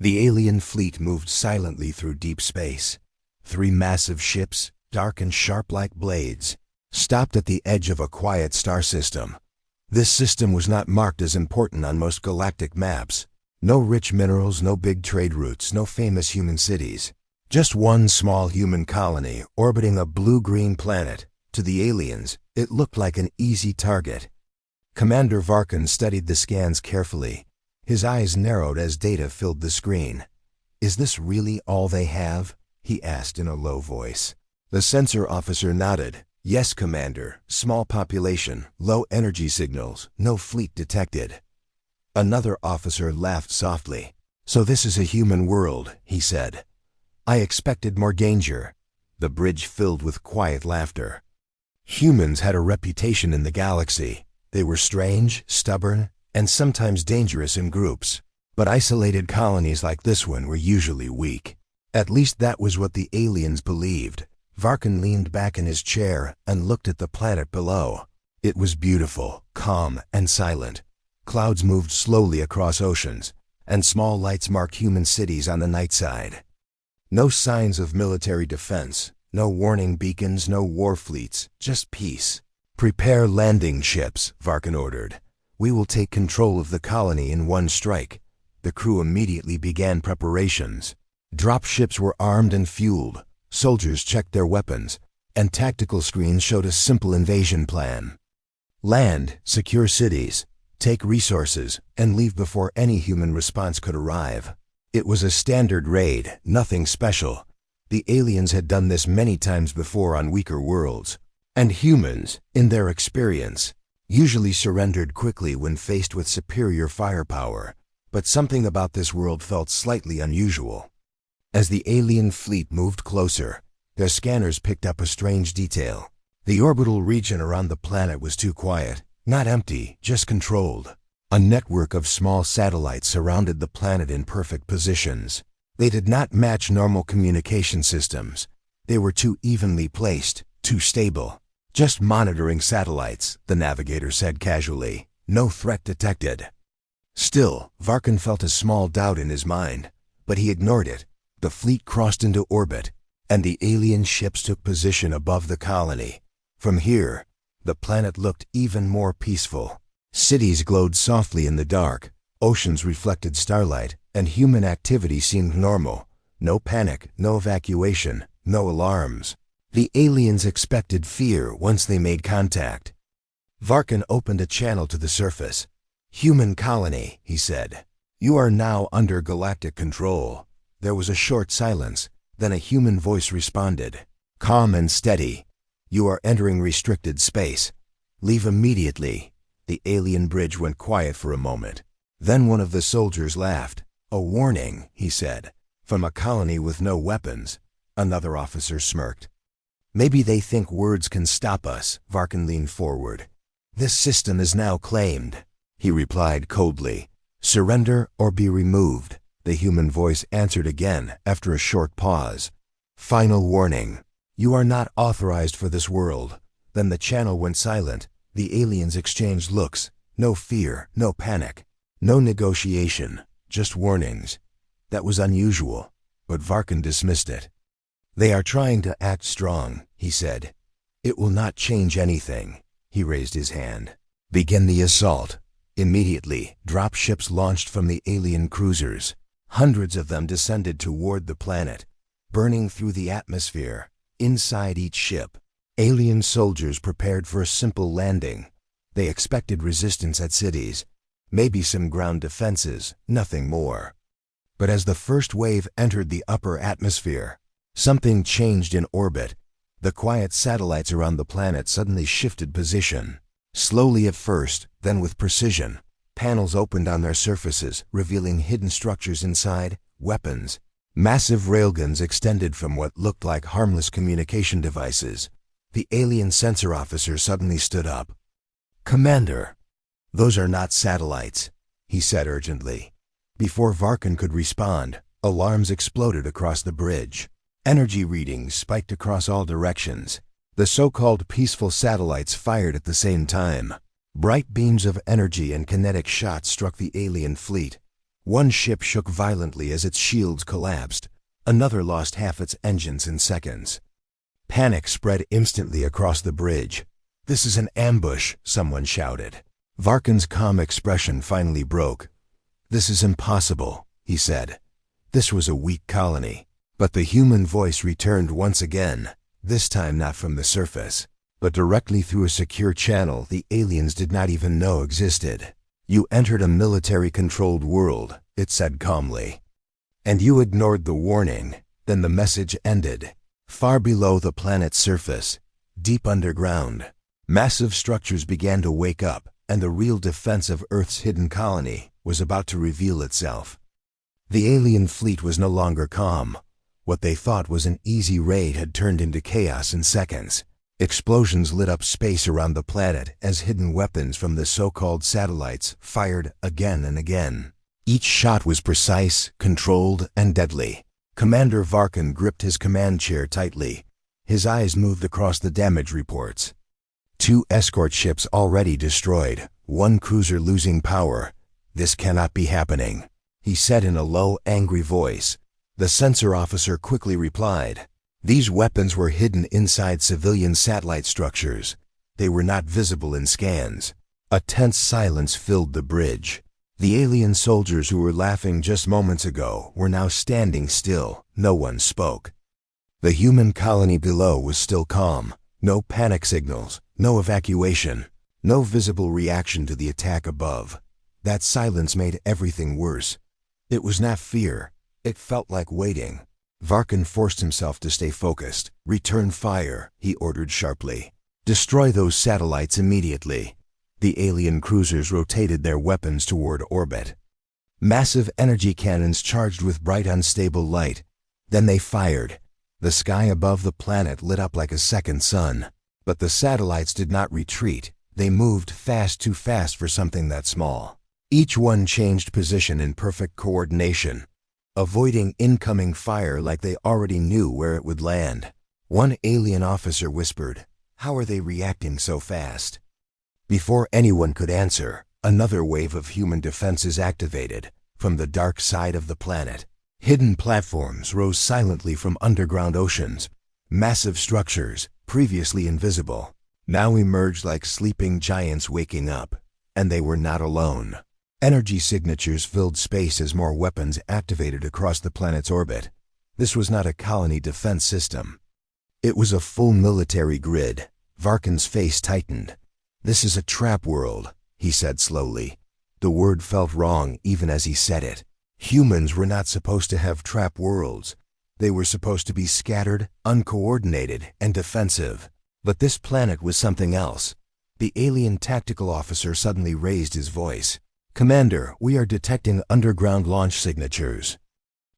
The alien fleet moved silently through deep space. 3 massive ships, dark and sharp like blades, stopped at the edge of a quiet star system. This system was not marked as important on most galactic maps. No rich minerals, no big trade routes, no famous human cities. Just one small human colony orbiting a blue-green planet. To the aliens, it looked like an easy target. Commander Varkin studied the scans carefully. His eyes narrowed as data filled the screen. "Is this really all they have?" he asked in a low voice. The sensor officer nodded. "Yes, Commander. Small population, low energy signals, no fleet detected." Another officer laughed softly. "So this is a human world," he said. "I expected more danger." The bridge filled with quiet laughter. Humans had a reputation in the galaxy. They were strange, stubborn, and sometimes dangerous in groups. But isolated colonies like this one were usually weak. At least that was what the aliens believed. Varkin leaned back in his chair and looked at the planet below. It was beautiful, calm, and silent. Clouds moved slowly across oceans, and small lights marked human cities on the night side. No signs of military defense, no warning beacons, no war fleets, just peace. "Prepare landing ships," Varkin ordered. "We will take control of the colony in one strike." The crew immediately began preparations. Drop ships were armed and fueled. Soldiers checked their weapons, and tactical screens showed a simple invasion plan. Land, secure cities, take resources, and leave before any human response could arrive. It was a standard raid, nothing special. The aliens had done this many times before on weaker worlds. And humans, in their experience, usually surrendered quickly when faced with superior firepower. But something about this world felt slightly unusual. As the alien fleet moved closer, their scanners picked up a strange detail. The orbital region around the planet was too quiet, not empty, just controlled. A network of small satellites surrounded the planet in perfect positions. They did not match normal communication systems. They were too evenly placed, too stable. "Just monitoring satellites," the navigator said casually. "No threat detected." Still, Varkin felt a small doubt in his mind, but he ignored it. The fleet crossed into orbit, and the alien ships took position above the colony. From here, the planet looked even more peaceful. Cities glowed softly in the dark, oceans reflected starlight, and human activity seemed normal. No panic, no evacuation, no alarms. The aliens expected fear once they made contact. Varkin opened a channel to the surface. "Human colony," he said. "You are now under galactic control." There was a short silence, then a human voice responded. Calm and steady. "You are entering restricted space. Leave immediately." The alien bridge went quiet for a moment. Then one of the soldiers laughed. "A warning," he said, "from a colony with no weapons." Another officer smirked. "Maybe they think words can stop us." Varkin leaned forward. "This system is now claimed," he replied coldly. "Surrender or be removed." The human voice answered again after a short pause. "Final warning. You are not authorized for this world." Then the channel went silent. The aliens exchanged looks. No fear, no panic, no negotiation, just warnings. That was unusual, but Varkin dismissed it. "They are trying to act strong," he said. "It will not change anything." He raised his hand. "Begin the assault." Immediately, drop ships launched from the alien cruisers. Hundreds of them descended toward the planet, burning through the atmosphere. Inside each ship, alien soldiers prepared for a simple landing. They expected resistance at cities, maybe some ground defenses, nothing more. But as the first wave entered the upper atmosphere, something changed in orbit. The quiet satellites around the planet suddenly shifted position. Slowly at first, then with precision. Panels opened on their surfaces, revealing hidden structures inside, weapons. Massive railguns extended from what looked like harmless communication devices. The alien sensor officer suddenly stood up. "Commander, those are not satellites," he said urgently. Before Varkin could respond, alarms exploded across the bridge. Energy readings spiked across all directions. The so-called peaceful satellites fired at the same time. Bright beams of energy and kinetic shots struck the alien fleet. One ship shook violently as its shields collapsed. Another lost half its engines in seconds. Panic spread instantly across the bridge. "This is an ambush," someone shouted. Varkan's calm expression finally broke. "This is impossible," he said. This was a weak colony. But the human voice returned once again, this time not from the surface, but directly through a secure channel the aliens did not even know existed. "You entered a military-controlled world," it said calmly. "And you ignored the warning." Then the message ended. Far below the planet's surface, deep underground, massive structures began to wake up, and the real defense of Earth's hidden colony was about to reveal itself. The alien fleet was no longer calm. What they thought was an easy raid had turned into chaos in seconds. Explosions lit up space around the planet as hidden weapons from the so-called satellites fired again and again. Each shot was precise, controlled, and deadly. Commander Varkan gripped his command chair tightly. His eyes moved across the damage reports. 2 escort ships already destroyed, 1 cruiser losing power. "This cannot be happening," he said in a low, angry voice. The sensor officer quickly replied. These weapons were hidden inside civilian satellite structures. They were not visible in scans. A tense silence filled the bridge. The alien soldiers who were laughing just moments ago were now standing still. No one spoke. The human colony below was still calm. No panic signals, no evacuation, no visible reaction to the attack above. That silence made everything worse. It was not fear. It felt like waiting. Varkan forced himself to stay focused. "Return fire," he ordered sharply. "Destroy those satellites immediately." The alien cruisers rotated their weapons toward orbit. Massive energy cannons charged with bright, unstable light. Then they fired. The sky above the planet lit up like a second sun. But the satellites did not retreat. They moved fast, too fast for something that small. Each one changed position in perfect coordination, avoiding incoming fire like they already knew where it would land. One alien officer whispered, "How are they reacting so fast?" Before anyone could answer, another wave of human defenses activated from the dark side of the planet. Hidden platforms rose silently from underground oceans. Massive structures, previously invisible, now emerged like sleeping giants waking up. And they were not alone. Energy signatures filled space as more weapons activated across the planet's orbit. This was not a colony defense system. It was a full military grid. Varkan's face tightened. "This is a trap world," he said slowly. The word felt wrong even as he said it. Humans were not supposed to have trap worlds. They were supposed to be scattered, uncoordinated, and defensive. But this planet was something else. The alien tactical officer suddenly raised his voice. "Commander, we are detecting underground launch signatures."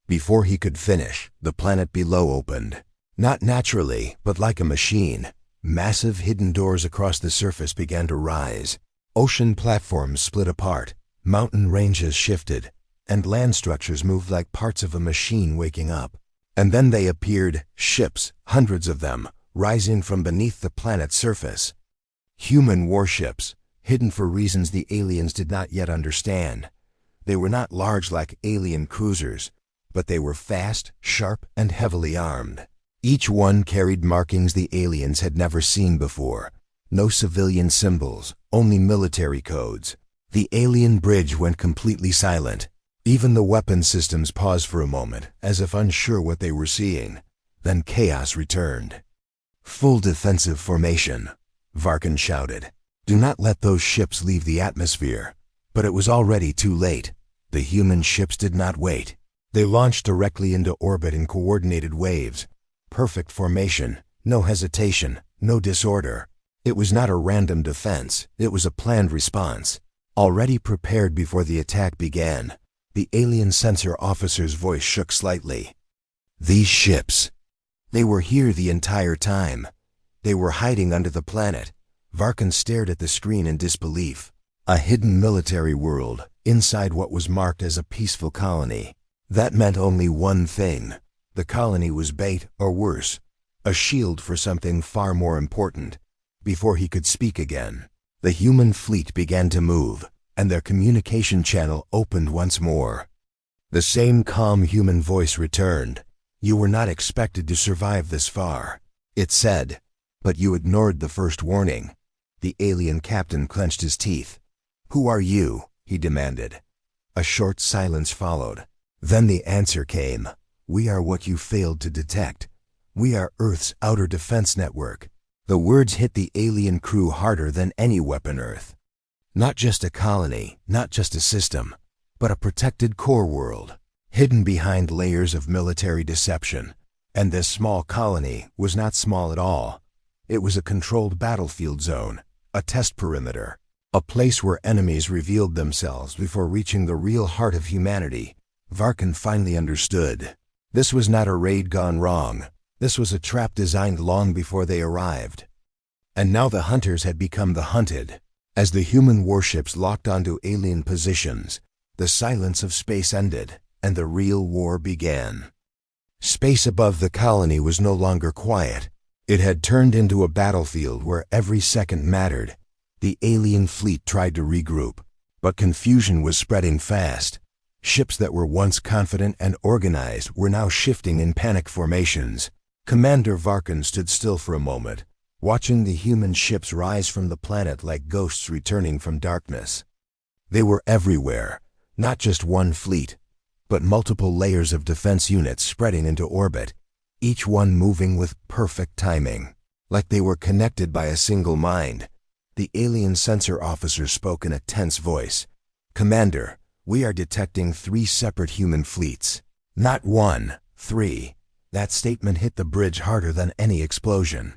Before he could finish, the planet below opened. Not naturally, but like a machine. Massive hidden doors across the surface began to rise. Ocean platforms split apart, mountain ranges shifted, and land structures moved like parts of a machine waking up. And then they appeared, ships, hundreds of them, rising from beneath the planet's surface. Human warships, hidden for reasons the aliens did not yet understand. They were not large like alien cruisers, but they were fast, sharp, and heavily armed. Each one carried markings the aliens had never seen before. No civilian symbols, only military codes. The alien bridge went completely silent. Even the weapon systems paused for a moment, as if unsure what they were seeing. Then chaos returned. "Full defensive formation," Varkan shouted. "Do not let those ships leave the atmosphere." But it was already too late. The human ships did not wait. They launched directly into orbit in coordinated waves. Perfect formation, no hesitation, no disorder. It was not a random defense, it was a planned response. Already prepared before the attack began. The alien sensor officer's voice shook slightly. "These ships, they were here the entire time. They were hiding under the planet." Varkan stared at the screen in disbelief. A hidden military world, inside what was marked as a peaceful colony. That meant only one thing. The colony was bait, or worse, a shield for something far more important. Before he could speak again, the human fleet began to move, and their communication channel opened once more. The same calm human voice returned. "You were not expected to survive this far," it said. "But you ignored the first warning." The alien captain clenched his teeth. "Who are you?" he demanded. A short silence followed. Then the answer came. "We are what you failed to detect. We are Earth's outer defense network." The words hit the alien crew harder than any weapon Earth. Not just a colony, not just a system, but a protected core world, hidden behind layers of military deception. And this small colony was not small at all. It was a controlled battlefield zone, a test perimeter, a place where enemies revealed themselves before reaching the real heart of humanity. Varkan finally understood. This was not a raid gone wrong. This was a trap designed long before they arrived. And now the hunters had become the hunted. As the human warships locked onto alien positions, the silence of space ended, and the real war began. Space above the colony was no longer quiet. It had turned into a battlefield where every second mattered. The alien fleet tried to regroup, but confusion was spreading fast. Ships that were once confident and organized were now shifting in panic formations. Commander Varkan stood still for a moment, watching the human ships rise from the planet like ghosts returning from darkness. They were everywhere, not just one fleet, but multiple layers of defense units spreading into orbit, each one moving with perfect timing, like they were connected by a single mind. The alien sensor officer spoke in a tense voice. "Commander, we are detecting 3 separate human fleets. Not 1, 3. That statement hit the bridge harder than any explosion.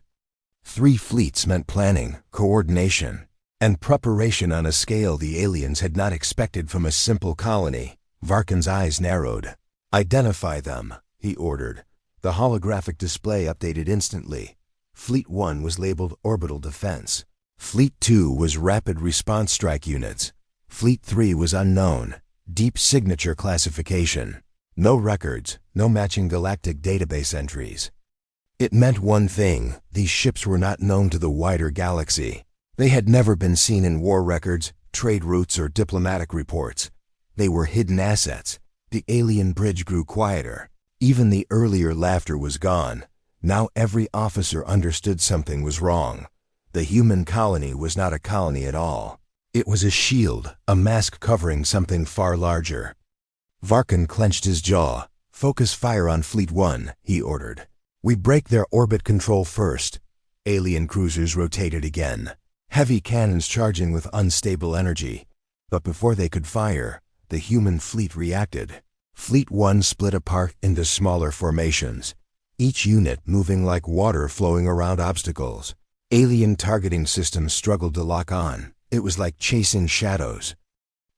3 fleets meant planning, coordination, and preparation on a scale the aliens had not expected from a simple colony. Varkan's eyes narrowed. "Identify them," he ordered. The holographic display updated instantly. Fleet 1 was labeled Orbital Defense. Fleet 2 was Rapid Response Strike Units. Fleet 3 was Unknown, Deep Signature Classification. No records, no matching galactic database entries. It meant one thing: these ships were not known to the wider galaxy. They had never been seen in war records, trade routes, or diplomatic reports. They were hidden assets. The alien bridge grew quieter. Even the earlier laughter was gone. Now every officer understood something was wrong. The human colony was not a colony at all. It was a shield, a mask covering something far larger. Varkan clenched his jaw. "Focus fire on Fleet 1, he ordered. "We break their orbit control first." Alien cruisers rotated again, heavy cannons charging with unstable energy. But before they could fire, the human fleet reacted. Fleet 1 split apart into smaller formations, each unit moving like water flowing around obstacles. Alien targeting systems struggled to lock on. It was like chasing shadows.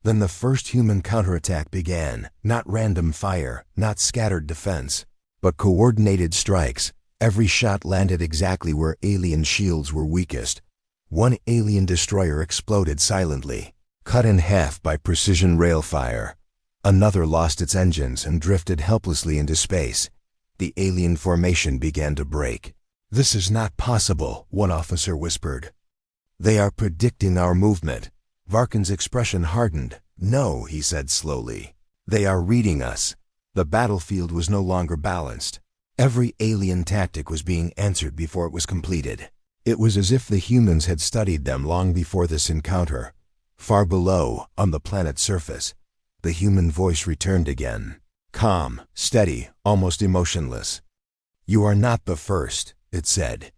Then the first human counterattack began. Not random fire, not scattered defense, but coordinated strikes. Every shot landed exactly where alien shields were weakest. One alien destroyer exploded silently, cut in half by precision rail fire. Another lost its engines and drifted helplessly into space. The alien formation began to break. "This is not possible," one officer whispered. "They are predicting our movement." Varkan's expression hardened. "No," he said slowly. "They are reading us." The battlefield was no longer balanced. Every alien tactic was being answered before it was completed. It was as if the humans had studied them long before this encounter. Far below, on the planet's surface, the human voice returned again. Calm, steady, almost emotionless. "You are not the first," it said,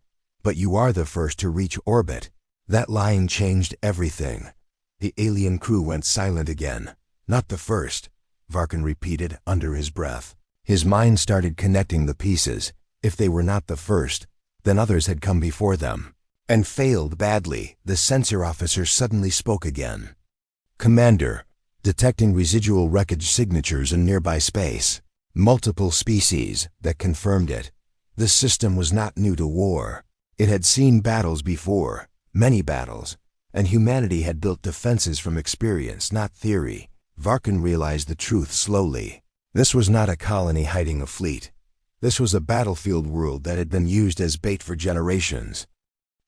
"but you are the first to reach orbit." That line changed everything. The alien crew went silent again. "Not the first," Varkan repeated under his breath. His mind started connecting the pieces. If they were not the first, then others had come before them. And failed badly. The sensor officer suddenly spoke again. "Commander, detecting residual wreckage signatures in nearby space. Multiple species," that confirmed it. The system was not new to war. It had seen battles before, many battles, and humanity had built defenses from experience, not theory. Varkan realized the truth slowly. This was not a colony hiding a fleet. This was a battlefield world that had been used as bait for generations.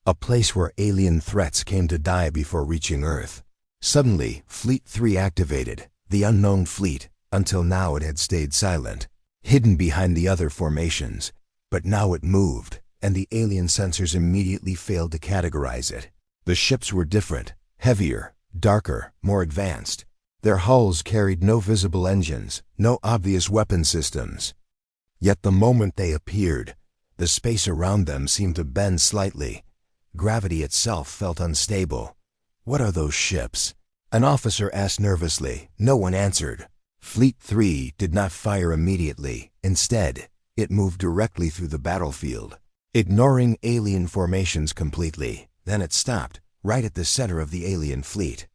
A place where alien threats came to die before reaching Earth. Suddenly, Fleet 3 activated, the unknown fleet, Until now it had stayed silent, hidden behind the other formations. But now it moved, and the alien sensors immediately failed to categorize it. The ships were different, heavier, darker, more advanced. Their hulls carried no visible engines, no obvious weapon systems. Yet the moment they appeared, the space around them seemed to bend slightly. Gravity itself felt unstable. "What are those ships?" an officer asked nervously. No one answered. Fleet 3 did not fire immediately. Instead, it moved directly through the battlefield, ignoring alien formations completely. Then it stopped, right at the center of the alien fleet.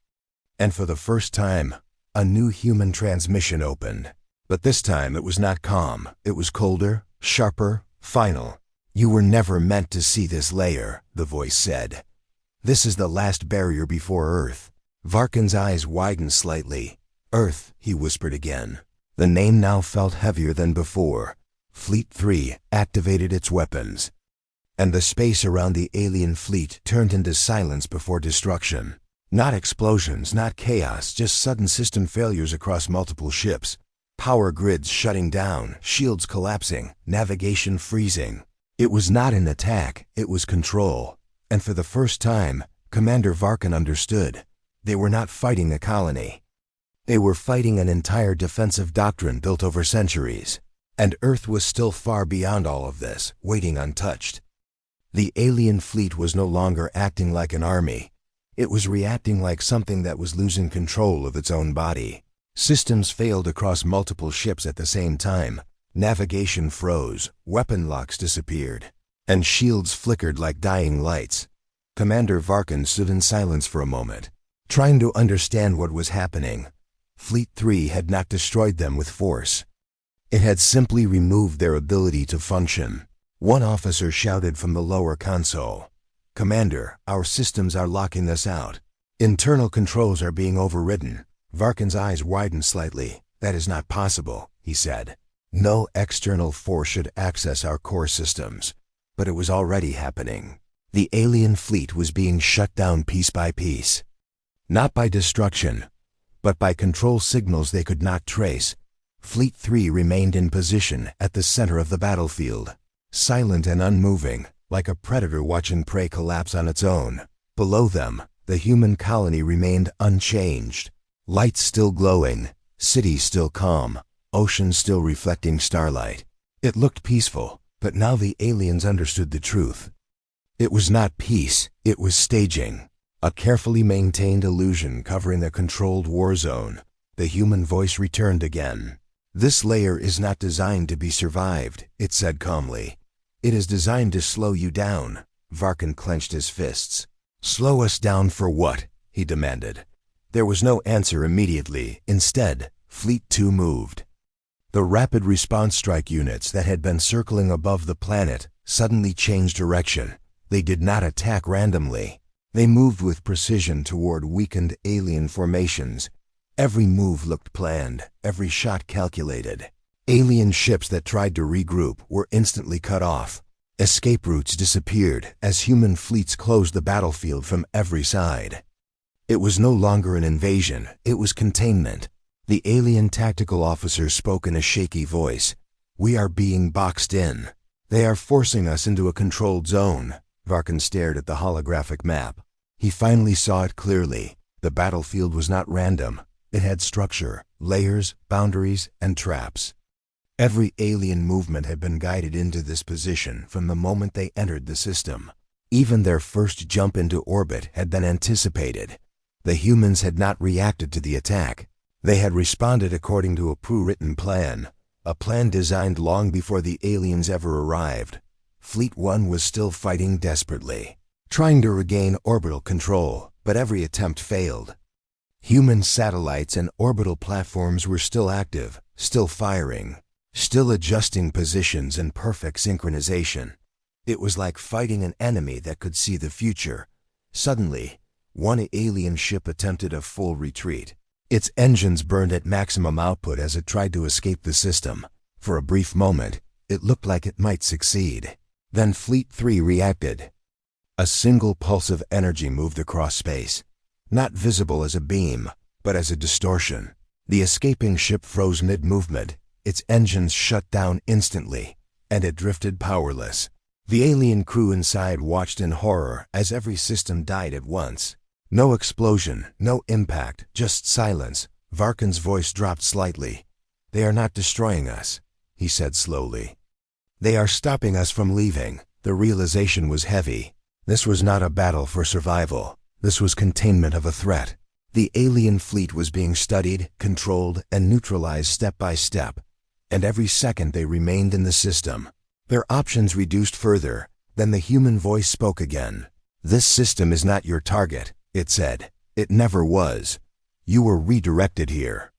And for the first time, a new human transmission opened. But this time it was not calm. It was colder, sharper, final. "You were never meant to see this layer," the voice said. "This is the last barrier before Earth." Varkin's eyes widened slightly. "Earth," he whispered again. The name now felt heavier than before. Fleet 3 activated its weapons, and the space around the alien fleet turned into silence before destruction. Not explosions, not chaos, just sudden system failures across multiple ships. Power grids shutting down, shields collapsing, navigation freezing. It was not an attack, it was control. And for the first time, Commander Varkin understood. They were not fighting a colony. They were fighting an entire defensive doctrine built over centuries. And Earth was still far beyond all of this, waiting untouched. The alien fleet was no longer acting like an army. It was reacting like something that was losing control of its own body. Systems failed across multiple ships at the same time. Navigation froze, weapon locks disappeared, and shields flickered like dying lights. Commander Varkin stood in silence for a moment, trying to understand what was happening. Fleet 3 had not destroyed them with force. It had simply removed their ability to function. One officer shouted from the lower console, "Commander, our systems are locking us out. Internal controls are being overridden." Varkin's eyes widened slightly. "That is not possible," he said. "No external force should access our core systems." But it was already happening. The alien fleet was being shut down piece by piece. Not by destruction, but by control signals they could not trace. Fleet 3 remained in position at the center of the battlefield, silent and unmoving, like a predator watching prey collapse on its own. Below them, the human colony remained unchanged. Lights still glowing, cities still calm, oceans still reflecting starlight. It looked peaceful, but now the aliens understood the truth. It was not peace, it was staging. A carefully maintained illusion covering a controlled war zone. The human voice returned again. "This layer is not designed to be survived," it said calmly. "It is designed to slow you down." Varkin clenched his fists. "Slow us down for what?" he demanded. There was no answer immediately. Instead, Fleet 2 moved. The rapid response strike units that had been circling above the planet suddenly changed direction. They did not attack randomly. They moved with precision toward weakened alien formations. Every move looked planned, every shot calculated. Alien ships that tried to regroup were instantly cut off. Escape routes disappeared as human fleets closed the battlefield from every side. It was no longer an invasion, it was containment. The alien tactical officer spoke in a shaky voice. "We are being boxed in. They are forcing us into a controlled zone." Varkin stared at the holographic map. He finally saw it clearly. The battlefield was not random. It had structure, layers, boundaries, and traps. Every alien movement had been guided into this position from the moment they entered the system. Even their first jump into orbit had been anticipated. The humans had not reacted to the attack. They had responded according to a pre-written plan, a plan designed long before the aliens ever arrived. Fleet 1 was still fighting desperately, trying to regain orbital control, but every attempt failed. Human satellites and orbital platforms were still active, still firing, still adjusting positions in perfect synchronization. It was like fighting an enemy that could see the future. Suddenly, one alien ship attempted a full retreat. Its engines burned at maximum output as it tried to escape the system. For a brief moment, it looked like it might succeed. Then Fleet 3 reacted. A single pulse of energy moved across space, not visible as a beam, but as a distortion. The escaping ship froze mid-movement, its engines shut down instantly, and it drifted powerless. The alien crew inside watched in horror as every system died at once. No explosion, no impact, just silence. Varkan's voice dropped slightly. "They are not destroying us," he said slowly. "They are stopping us from leaving." The realization was heavy. This was not a battle for survival. This was containment of a threat. The alien fleet was being studied, controlled, and neutralized step by step, and every second they remained in the system. Their options reduced further. Then the human voice spoke again. "This system is not your target," it said. "It never was. You were redirected here."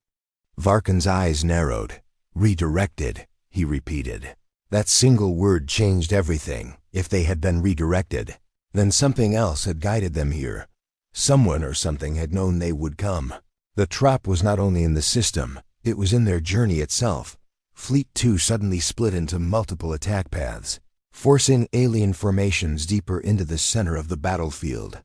Varkan's eyes narrowed. "Redirected," he repeated. That single word changed everything. If they had been redirected, then something else had guided them here. Someone or something had known they would come. The trap was not only in the system, it was in their journey itself. Fleet 2 suddenly split into multiple attack paths, forcing alien formations deeper into the center of the battlefield.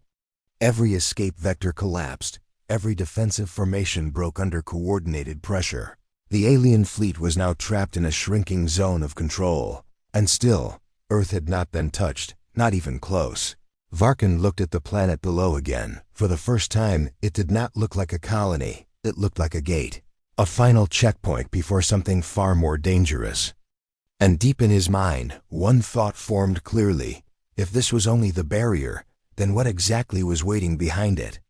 Every escape vector collapsed. Every defensive formation broke under coordinated pressure. The alien fleet was now trapped in a shrinking zone of control. And still, Earth had not been touched, not even close. Varkan looked at the planet below again. For the first time, it did not look like a colony. It looked like a gate. A final checkpoint before something far more dangerous. And deep in his mind, one thought formed clearly. If this was only the barrier, then what exactly was waiting behind it?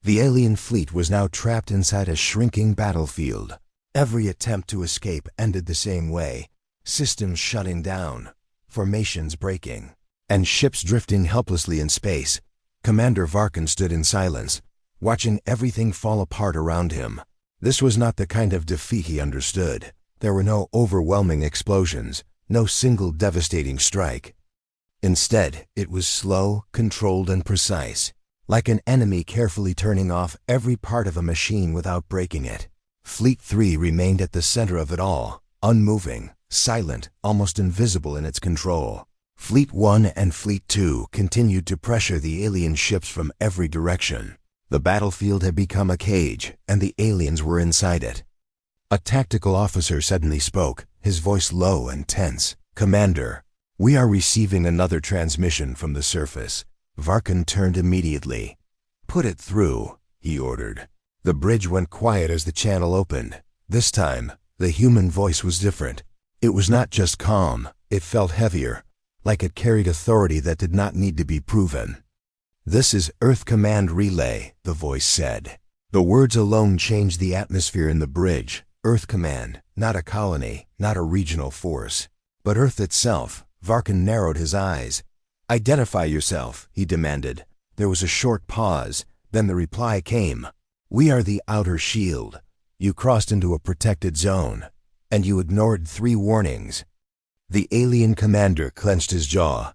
The alien fleet was now trapped inside a shrinking battlefield. Every attempt to escape ended the same way. Systems shutting down, formations breaking, and ships drifting helplessly in space. Commander Varkan stood in silence, watching everything fall apart around him. This was not the kind of defeat he understood. There were no overwhelming explosions, no single devastating strike. Instead, it was slow, controlled, and precise, like an enemy carefully turning off every part of a machine without breaking it. Fleet 3 remained at the center of it all, unmoving, silent, almost invisible in its control. Fleet 1 and Fleet 2 continued to pressure the alien ships from every direction. The battlefield had become a cage, and the aliens were inside it. A tactical officer suddenly spoke, his voice low and tense. "Commander, we are receiving another transmission from the surface." Varkan turned immediately. "Put it through," he ordered. The bridge went quiet as the channel opened. This time, the human voice was different. It was not just calm, it felt heavier, like it carried authority that did not need to be proven. "This is Earth Command Relay," the voice said. The words alone changed the atmosphere in the bridge. Earth Command, not a colony, not a regional force, but Earth itself. Varkan narrowed his eyes. "Identify yourself," he demanded. There was a short pause, then the reply came. "We are the Outer Shield. You crossed into a protected zone, and you ignored 3 warnings." The alien commander clenched his jaw.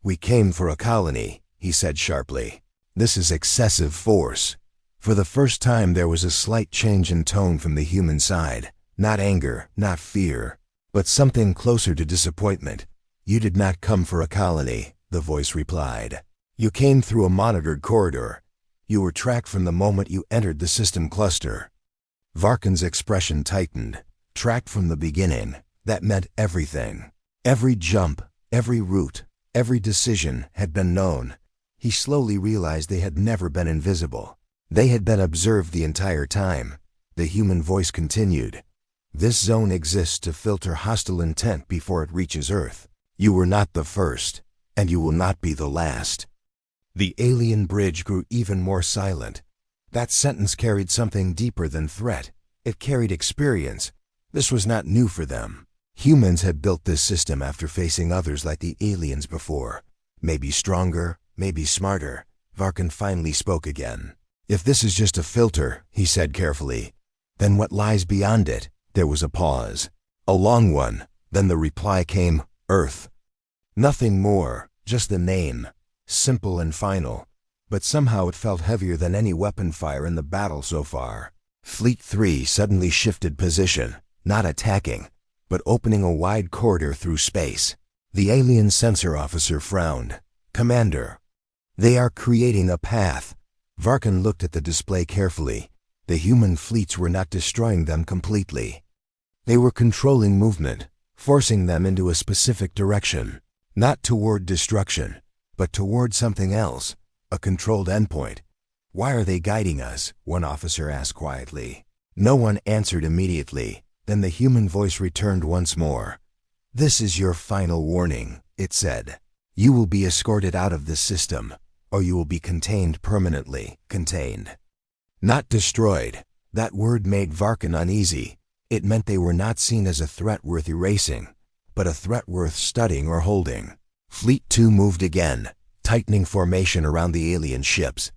"We came for a colony," he said sharply. "This is excessive force." For the first time there was a slight change in tone from the human side. Not anger, not fear, but something closer to disappointment. "You did not come for a colony," the voice replied. "You came through a monitored corridor. You were tracked from the moment you entered the system cluster." Varkan's expression tightened. Tracked from the beginning. That meant everything. Every jump, every route, every decision had been known. He slowly realized they had never been invisible. They had been observed the entire time. The human voice continued. "This zone exists to filter hostile intent before it reaches Earth. You were not the first, and you will not be the last." The alien bridge grew even more silent. That sentence carried something deeper than threat. It carried experience. This was not new for them. Humans had built this system after facing others like the aliens before. Maybe stronger, maybe smarter. Varkan finally spoke again. "If this is just a filter," he said carefully, "then what lies beyond it?" There was a pause. A long one. Then the reply came, "Earth." Nothing more, just the name. Simple and final. But somehow it felt heavier than any weapon fire in the battle so far. Fleet 3 suddenly shifted position, not attacking, but opening a wide corridor through space. The alien sensor officer frowned. "Commander, they are creating a path." Varkan looked at the display carefully. The human fleets were not destroying them completely. They were controlling movement, forcing them into a specific direction, not toward destruction, but toward something else, a controlled endpoint. "Why are they guiding us?" one officer asked quietly. No one answered immediately. Then the human voice returned once more. "This is your final warning," it said. "You will be escorted out of this system, or you will be contained permanently." Contained. Not destroyed. That word made Varkin uneasy. It meant they were not seen as a threat worth erasing, but a threat worth studying or holding. Fleet 2 moved again, tightening formation around the alien ships.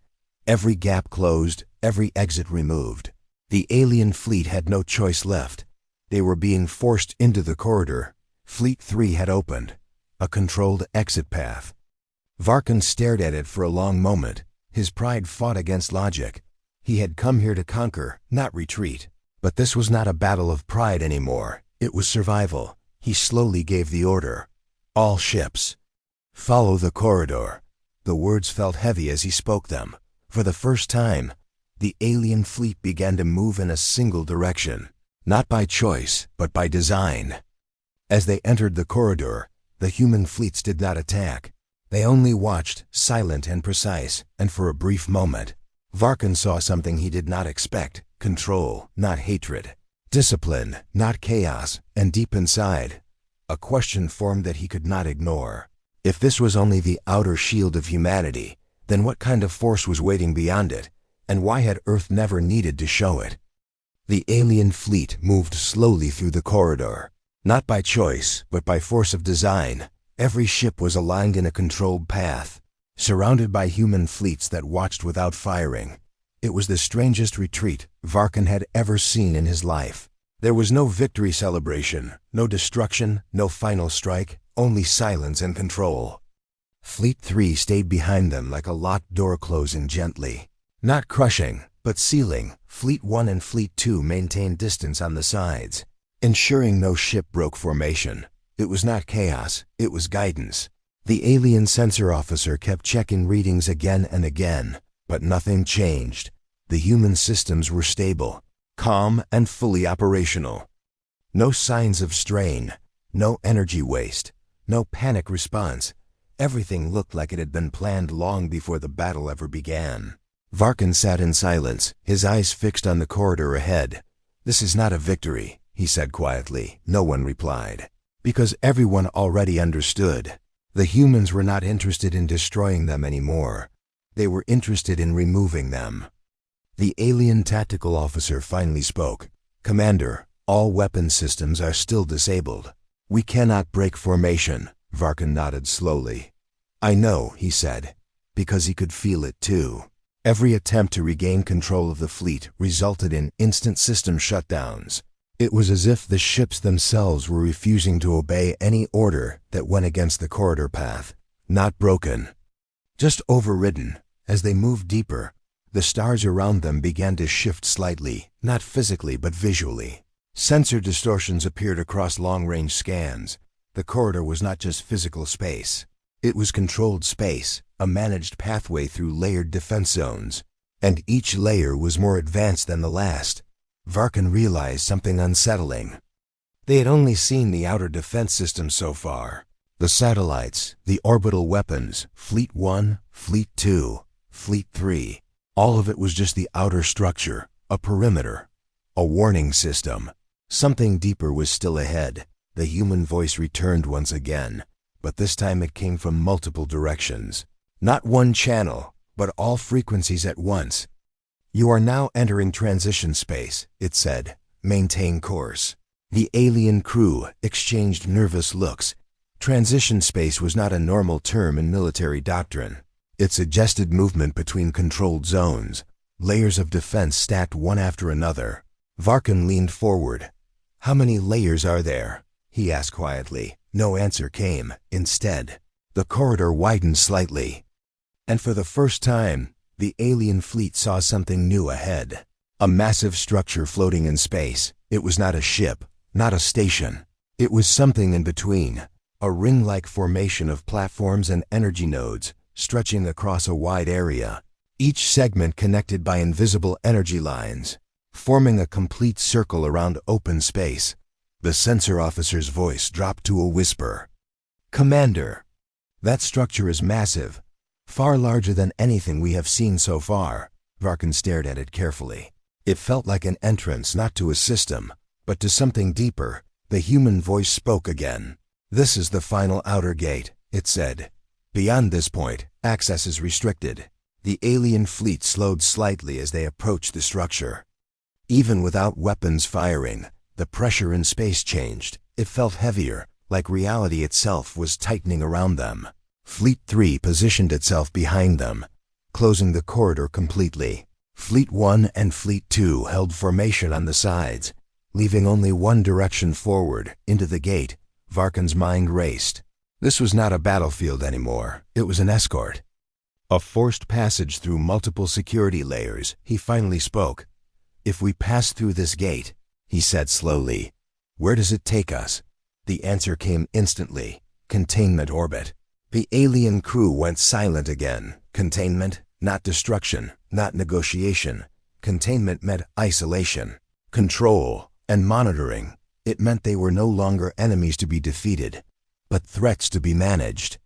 Every gap closed, every exit removed. The alien fleet had no choice left. They were being forced into the corridor. Fleet 3 had opened a controlled exit path. Varkin stared at it for a long moment. His pride fought against logic. He had come here to conquer, not retreat. But this was not a battle of pride anymore. It was survival. He slowly gave the order. "All ships, follow the corridor." The words felt heavy as he spoke them. For the first time, the alien fleet began to move in a single direction, not by choice, but by design. As they entered the corridor, the human fleets did not attack. They only watched, silent and precise, and for a brief moment, Varkin saw something he did not expect: control, not hatred; discipline, not chaos; and deep inside, a question formed that he could not ignore. If this was only the outer shield of humanity, then what kind of force was waiting beyond it, and why had Earth never needed to show it? The alien fleet moved slowly through the corridor, not by choice, but by force of design. Every ship was aligned in a controlled path, surrounded by human fleets that watched without firing. It was the strangest retreat Varkin had ever seen in his life. There was no victory celebration, no destruction, no final strike, only silence and control. Fleet 3 stayed behind them like a locked door closing gently. Not crushing, but sealing. Fleet 1 and Fleet 2 maintained distance on the sides, ensuring no ship broke formation. It was not chaos, it was guidance. The alien sensor officer kept checking readings again and again, but nothing changed. The human systems were stable, calm, and fully operational. No signs of strain, no energy waste, no panic response. Everything looked like it had been planned long before the battle ever began. Varkin sat in silence, his eyes fixed on the corridor ahead. "This is not a victory," he said quietly. No one replied, because everyone already understood. The humans were not interested in destroying them anymore. They were interested in removing them. The alien tactical officer finally spoke. "Commander, all weapon systems are still disabled. We cannot break formation." Varkin nodded slowly. "I know," he said, because he could feel it too. Every attempt to regain control of the fleet resulted in instant system shutdowns. It was as if the ships themselves were refusing to obey any order that went against the corridor path. Not broken, just overridden. As they moved deeper, the stars around them began to shift slightly, not physically but visually. Sensor distortions appeared across long-range scans. The corridor was not just physical space. It was controlled space, a managed pathway through layered defense zones. And each layer was more advanced than the last. Varkin realized something unsettling. They had only seen the outer defense system so far. The satellites, the orbital weapons, Fleet 1, Fleet 2, Fleet 3. All of it was just the outer structure, a perimeter, a warning system. Something deeper was still ahead. The human voice returned once again, but this time it came from multiple directions. Not one channel, but all frequencies at once. "You are now entering transition space," it said. "Maintain course." The alien crew exchanged nervous looks. Transition space was not a normal term in military doctrine. It suggested movement between controlled zones, layers of defense stacked one after another. Varkin leaned forward. "How many layers are there?" he asked quietly. No answer came. Instead, the corridor widened slightly. And for the first time, the alien fleet saw something new ahead. A massive structure floating in space. It was not a ship, not a station. It was something in between. A ring-like formation of platforms and energy nodes stretching across a wide area. each segment connected by invisible energy lines, forming a complete circle around open space. The sensor officer's voice dropped to a whisper. "Commander, that structure is massive, far larger than anything we have seen so far." Varkin stared at it carefully. It felt like an entrance not to a system, but to something deeper. The human voice spoke again. "This is the final outer gate," it said. "Beyond this point, access is restricted." The alien fleet slowed slightly as they approached the structure. Even without weapons firing, the pressure in space changed. It felt heavier, like reality itself was tightening around them. Fleet 3 positioned itself behind them, closing the corridor completely. Fleet 1 and Fleet 2 held formation on the sides, leaving only one direction forward, into the gate. Varkin's mind raced. This was not a battlefield anymore. It was an escort. A forced passage through multiple security layers. He finally spoke. "If we pass through this gate," he said slowly, "where does it take us?" The answer came instantly. Containment orbit. The alien crew went silent again. Containment, not destruction, not negotiation. Containment meant isolation, control, and monitoring. It meant they were no longer enemies to be defeated, but threats to be managed.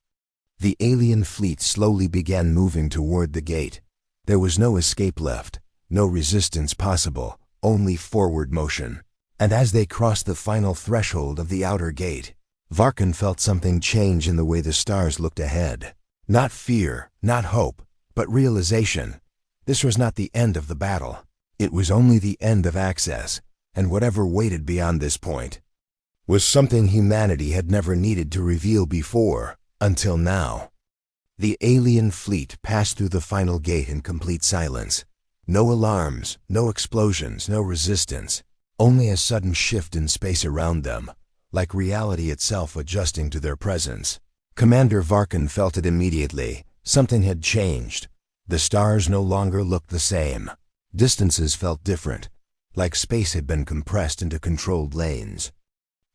The alien fleet slowly began moving toward the gate. There was no escape left, no resistance possible, only forward motion. And as they crossed the final threshold of the outer gate, Varkin felt something change in the way the stars looked ahead. Not fear, not hope, but realization. This was not the end of the battle. It was only the end of access, and whatever waited beyond this point was something humanity had never needed to reveal before, until now. The alien fleet passed through the final gate in complete silence. No alarms, no explosions, no resistance. Only a sudden shift in space around them, like reality itself adjusting to their presence. Commander Varkin felt it immediately. Something had changed. The stars no longer looked the same. Distances felt different, like space had been compressed into controlled lanes.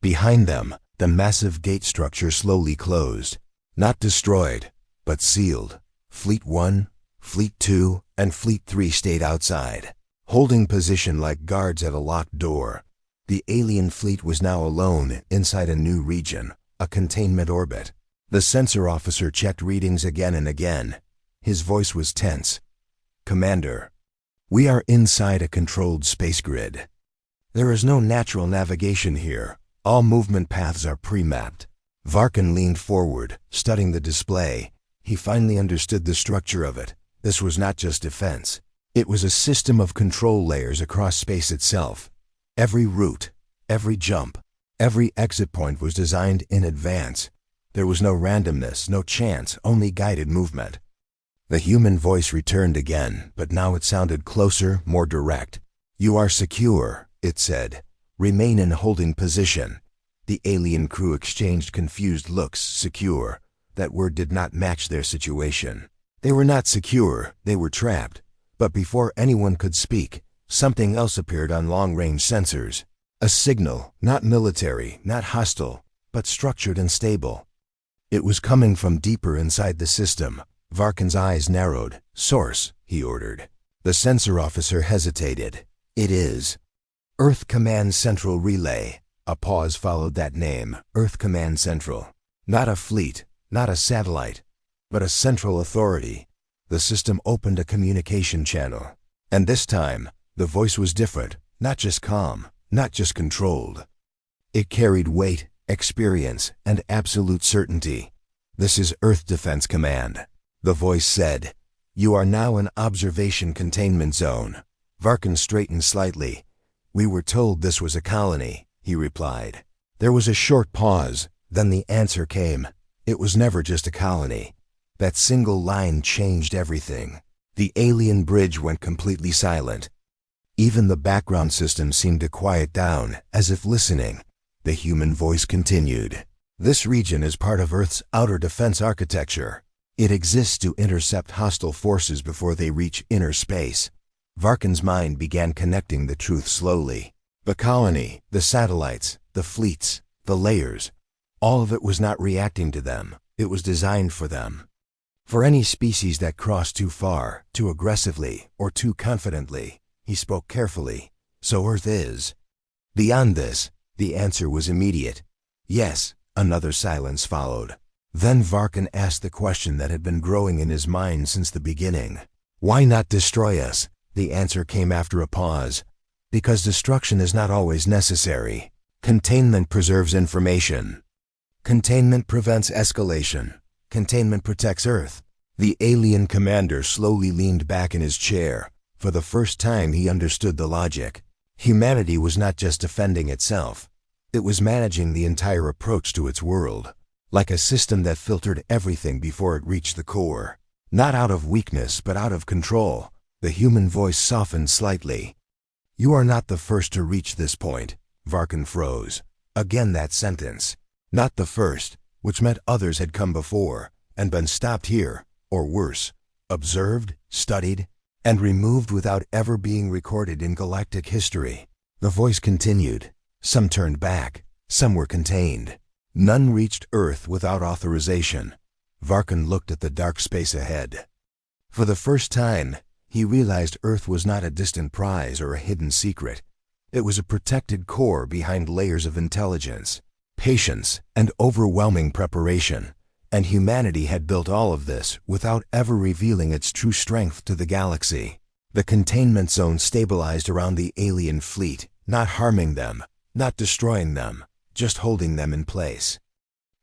Behind them, the massive gate structure slowly closed. Not destroyed, but sealed. Fleet 1, Fleet 2, and Fleet 3 stayed outside, holding position like guards at a locked door. The alien fleet was now alone inside a new region, a containment orbit. The sensor officer checked readings again and again. His voice was tense. "Commander, we are inside a controlled space grid. There is no natural navigation here. All movement paths are pre-mapped." Varkin leaned forward, studying the display. He finally understood the structure of it. This was not just defense. It was a system of control layers across space itself. Every route, every jump, every exit point was designed in advance. There was no randomness, no chance, only guided movement. The human voice returned again, but now it sounded closer, more direct. "You are secure," it said. "Remain in holding position." The alien crew exchanged confused looks. Secure. That word did not match their situation. They were not secure, they were trapped. But before anyone could speak, something else appeared on long-range sensors. A signal, not military, not hostile, but structured and stable. It was coming from deeper inside the system. Varkin's eyes narrowed. "Source," he ordered. The sensor officer hesitated. "It is Earth Command Central Relay." A pause followed that name. Earth Command Central. Not a fleet, not a satellite, but a central authority. The system opened a communication channel. And this time, the voice was different, not just calm, not just controlled. It carried weight, experience, and absolute certainty. "This is Earth Defense Command," the voice said. "You are now in observation containment zone." Varkin straightened slightly. "We were told this was a colony," he replied. There was a short pause, then the answer came. It was never just a colony. That single line changed everything. The alien bridge went completely silent. Even the background system seemed to quiet down, as if listening. The human voice continued. "This region is part of Earth's outer defense architecture. It exists to intercept hostile forces before they reach inner space." Varkin's mind began connecting the truth slowly. The colony, the satellites, the fleets, the layers, all of it was not reacting to them. It was designed for them. For any species that crossed too far, too aggressively, or too confidently, he spoke carefully, so Earth is. Beyond this, the answer was immediate. Yes. Another silence followed. Then Varkin asked the question that had been growing in his mind since the beginning. Why not destroy us? The answer came after a pause. Because destruction is not always necessary. Containment preserves information. Containment prevents escalation. Containment protects Earth. The alien commander slowly leaned back in his chair. For the first time he understood the logic. Humanity was not just defending itself. It was managing the entire approach to its world, like a system that filtered everything before it reached the core. Not out of weakness, but out of control. The human voice softened slightly. You are not the first to reach this point. Varkin froze. Again that sentence. Not the first, which meant others had come before, and been stopped here, or worse, observed, studied, and removed without ever being recorded in galactic history. The voice continued. Some turned back, some were contained. None reached Earth without authorization. Varkin looked at the dark space ahead. For the first time, he realized Earth was not a distant prize or a hidden secret. It was a protected core behind layers of intelligence, patience, and overwhelming preparation. And humanity had built all of this without ever revealing its true strength to the galaxy. The containment zone stabilized around the alien fleet, not harming them, not destroying them, just holding them in place.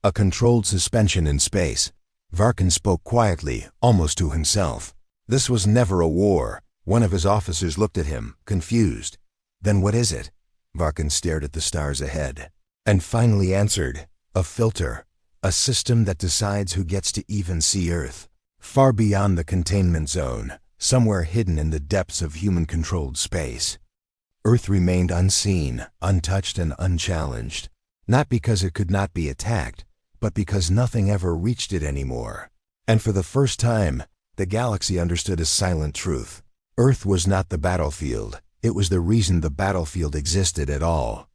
A controlled suspension in space. Varkin spoke quietly, almost to himself. This was never a war. One of his officers looked at him, confused. Then what is it? Varkin stared at the stars ahead, and finally answered, a filter. A system that decides who gets to even see Earth. Far beyond the containment zone, somewhere hidden in the depths of human-controlled space. Earth remained unseen, untouched, and unchallenged. Not because it could not be attacked, but because nothing ever reached it anymore. And for the first time, the galaxy understood a silent truth. Earth was not the battlefield. It was the reason the battlefield existed at all.